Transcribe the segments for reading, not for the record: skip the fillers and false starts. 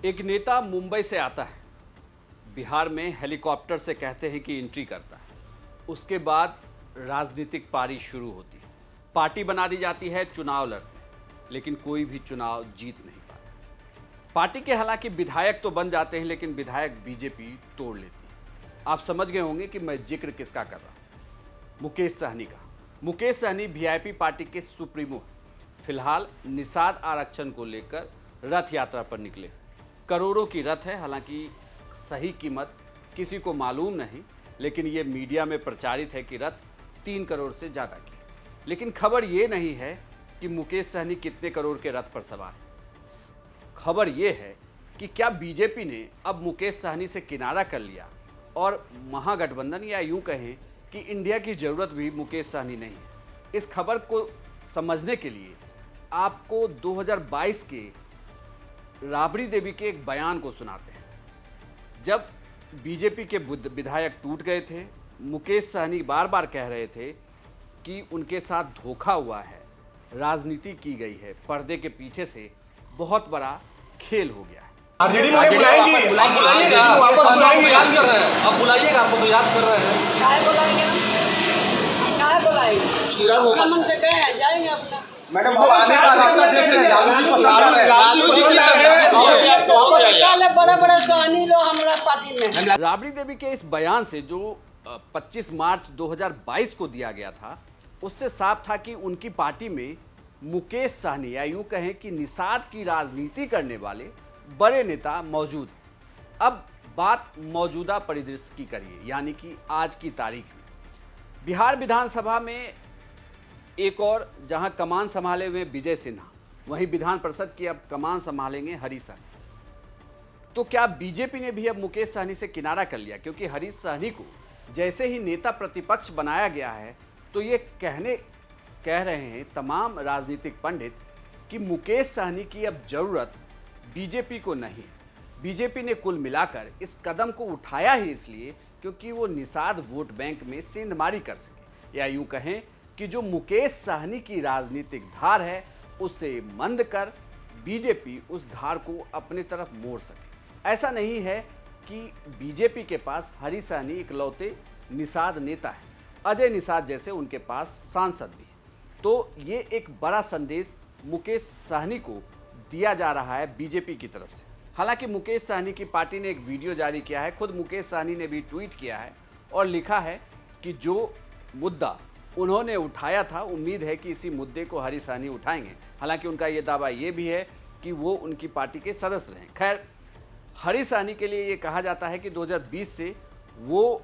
एक नेता मुंबई से आता है, बिहार में हेलीकॉप्टर से कहते हैं कि एंट्री करता है। उसके बाद राजनीतिक पारी शुरू होती है, पार्टी बना दी जाती है, चुनाव लड़ते हैं, लेकिन कोई भी चुनाव जीत नहीं पाता। पार्टी के हालांकि विधायक तो बन जाते हैं, लेकिन विधायक बीजेपी तोड़ लेती है। आप समझ गए होंगे कि मैं जिक्र किसका कर रहा हूं, मुकेश सहनी का। मुकेश सहनी वीआईपी पार्टी के सुप्रीमो हैं। फिलहाल निषाद आरक्षण को लेकर रथ यात्रा पर निकले। करोड़ों की रथ है, हालांकि सही कीमत किसी को मालूम नहीं, लेकिन ये मीडिया में प्रचारित है कि रथ 3 करोड़ से ज़्यादा की। लेकिन खबर ये नहीं है कि मुकेश सहनी कितने करोड़ के रथ पर सवार है। खबर ये है कि क्या बीजेपी ने अब मुकेश सहनी से किनारा कर लिया और महागठबंधन या यूं कहें कि इंडिया की ज़रूरत भी मुकेश सहनी नहीं है। इस खबर को समझने के लिए आपको 2022 के राबड़ी देवी के एक बयान को सुनाते हैं। जब बीजेपी के विधायक टूट गए थे, मुकेश सहनी बार बार कह रहे थे कि उनके साथ धोखा हुआ है, राजनीति की गई है, पर्दे के पीछे से बहुत बड़ा खेल हो गया है। आरजेडी में बुलाएंगे, आप बुलाइएगा, वापस बुलाएंगे, याद कर रहे हैं, अब बुलाइएगा, आपको तो याद कर रहे हैं। काहे बुलाएंगे? काहे बुलाएंगे? चीरा वो मन से गए जाएंगे अपना। मैडम वो आने का रास्ता देख रहे हैं, लालू जी पसंद आ रहे हैं। बड़ा कहानी लो हमारा पार्टी में। राबड़ी देवी के इस बयान से जो 25 मार्च 2022 को दिया गया था, उससे साफ था कि उनकी पार्टी में मुकेश सहनी या यूं कहें कि निषाद की राजनीति करने वाले बड़े नेता मौजूद हैं। अब बात मौजूदा परिदृश्य की करिए, यानी कि आज की तारीख में बिहार विधानसभा में एक और जहां कमान संभाले हुए विजय सिन्हा, वहीं विधान परिषद की अब कमान संभालेंगे हरीश सहनी। तो क्या बीजेपी ने भी अब मुकेश सहनी से किनारा कर लिया? क्योंकि हरीश सहनी को जैसे ही नेता प्रतिपक्ष बनाया गया है, तो ये कह रहे हैं तमाम राजनीतिक पंडित कि मुकेश सहनी की अब जरूरत बीजेपी को नहीं। बीजेपी ने कुल मिलाकर इस कदम को उठाया ही इसलिए क्योंकि वो निषाद वोट बैंक में सेंधमारी कर सके, या यूं कहें कि जो मुकेश सहनी की राजनीतिक धार है उसे मंद कर बीजेपी उस धार को अपने तरफ मोड़ सके। ऐसा नहीं है कि बीजेपी के पास हरीश सहनी इकलौते निषाद नेता है, अजय निषाद जैसे उनके पास सांसद भी है। तो ये एक बड़ा संदेश मुकेश सहनी को दिया जा रहा है बीजेपी की तरफ से। हालांकि मुकेश सहनी की पार्टी ने एक वीडियो जारी किया है, खुद मुकेश सहनी ने भी ट्वीट किया है और लिखा है कि जो मुद्दा उन्होंने उठाया था, उम्मीद है कि इसी मुद्दे को हरीश सहनी उठाएंगे। हालांकि उनका ये दावा ये भी है कि वो उनकी पार्टी के सदस्य रहे। खैर, हरीश सहनी के लिए ये कहा जाता है कि 2020 से वो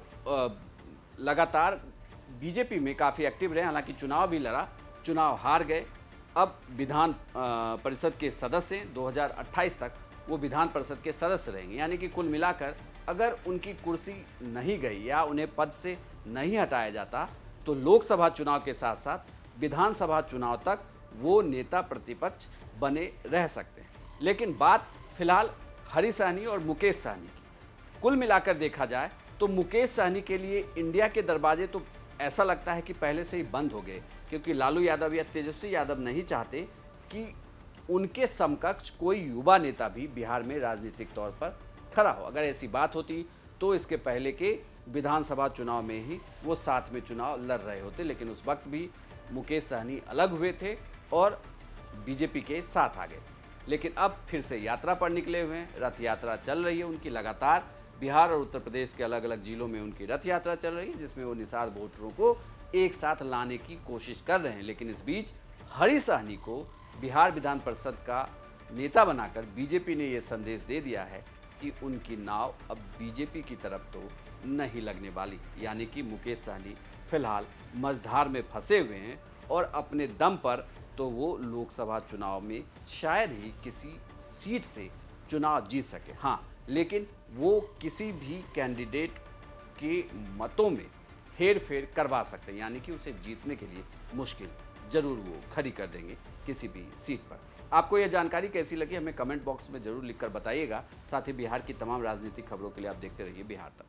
लगातार बीजेपी में काफ़ी एक्टिव रहे, हालांकि चुनाव भी लड़ा, चुनाव हार गए। अब विधान परिषद के सदस्य 2028 तक वो विधान परिषद के सदस्य रहेंगे, यानी कि कुल मिलाकर अगर उनकी कुर्सी नहीं गई या उन्हें पद से नहीं हटाया जाता तो लोकसभा चुनाव के साथ साथ विधानसभा चुनाव तक वो नेता प्रतिपक्ष बने रह सकते हैं। लेकिन बात फिलहाल हरीश सहनी और मुकेश सहनी की। कुल मिलाकर देखा जाए तो मुकेश सहनी के लिए इंडिया के दरवाजे तो ऐसा लगता है कि पहले से ही बंद हो गए, क्योंकि लालू यादव या तेजस्वी यादव नहीं चाहते कि उनके समकक्ष कोई युवा नेता भी बिहार में राजनीतिक तौर पर खड़ा हो। अगर ऐसी बात होती तो इसके पहले के विधानसभा चुनाव में ही वो साथ में चुनाव लड़ रहे होते, लेकिन उस वक्त भी मुकेश सहनी अलग हुए थे और बीजेपी के साथ आ गए। लेकिन अब फिर से यात्रा पर निकले हुए हैं, रथ यात्रा चल रही है उनकी लगातार। बिहार और उत्तर प्रदेश के अलग अलग जिलों में उनकी रथ यात्रा चल रही है, जिसमें वो निषाद वोटरों को एक साथ लाने की कोशिश कर रहे हैं। लेकिन इस बीच हरीश सहनी को बिहार विधान परिषद का नेता बनाकर बीजेपी ने यह संदेश दे दिया है कि उनकी नाव अब बीजेपी की तरफ तो नहीं लगने वाली, यानी कि मुकेश सहनी फिलहाल मझधार में फंसे हुए हैं और अपने दम पर तो वो लोकसभा चुनाव में शायद ही किसी सीट से चुनाव जीत सके। हाँ, लेकिन वो किसी भी कैंडिडेट के मतों में हेर फेर करवा सकते हैं, यानी कि उसे जीतने के लिए मुश्किल जरूर वो खड़ी कर देंगे किसी भी सीट पर। आपको यह जानकारी कैसी लगी हमें कमेंट बॉक्स में जरूर लिखकर बताइएगा। साथ ही बिहार की तमाम राजनीतिक खबरों के लिए आप देखते रहिए बिहार तक।